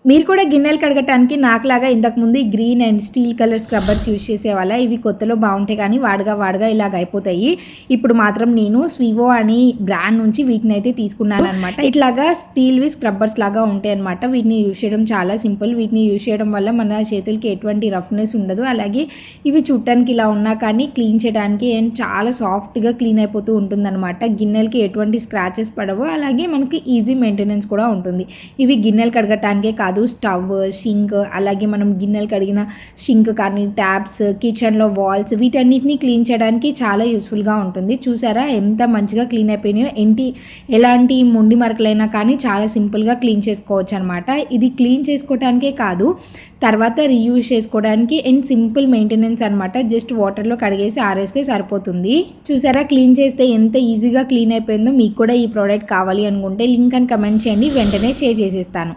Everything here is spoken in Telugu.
మీరు కూడా గిన్నెలు కడగటానికి నాకులాగా ఇంతకుముందు ఈ green and steel colour scrubbers use చేసేవాళ్ళ. ఇవి కొత్తలో బాగుంటాయి కానీ వాడగా ఇలాగ అయిపోతాయి. ఇప్పుడు మాత్రం నేను స్వివో అని బ్రాండ్ నుంచి వీటిని అయితే తీసుకున్నాను అనమాట. ఇట్లాగా స్టీల్వి స్క్రబ్బర్స్ లాగా ఉంటాయి అనమాట. వీటిని యూజ్ చేయడం చాలా సింపుల్. వీటిని యూజ్ చేయడం వల్ల మన చేతులకి ఎటువంటి రఫ్నెస్ ఉండదు. అలాగే ఇవి చుట్టానికి ఇలా ఉన్నా కానీ క్లీన్ చేయడానికి అండ్ చాలా సాఫ్ట్గా క్లీన్ అయిపోతూ ఉంటుందన్నమాట. గిన్నెలకి ఎటువంటి స్క్రాచెస్ పడవు. అలాగే మనకి ఈజీ మెయింటెనెన్స్ కూడా ఉంటుంది. ఇవి గిన్నెలు కడగటానికే కాదు, స్టవ్, షింక్, అలాగే మనం గిన్నెలు కడిగిన షింక్ కానీ ట్యాప్స్, కిచెన్లో వాల్స్ వీటన్నిటిని క్లీన్ చేయడానికి చాలా యూస్ఫుల్గా ఉంటుంది. చూసారా ఎంత మంచిగా క్లీన్ అయిపోయినాయో. ఎలాంటి మొండి మరకలైనా కానీ చాలా సింపుల్గా క్లీన్ చేసుకోవచ్చు అనమాట. ఇది క్లీన్ చేసుకోవడానికే కాదు, తర్వాత రీయూజ్ చేసుకోవడానికి అండ్ సింపుల్ మెయింటెనెన్స్ అనమాట. జస్ట్ వాటర్లో కడిగేసి ఆరేస్తే సరిపోతుంది. చూసారా క్లీన్ చేస్తే ఎంత ఈజీగా క్లీన్ అయిపోయిందో. మీకు కూడా ఈ ప్రోడక్ట్ కావాలి అనుకుంటే లింక్ అని కమెంట్ చేయండి, వెంటనే షేర్ చేసేస్తాను.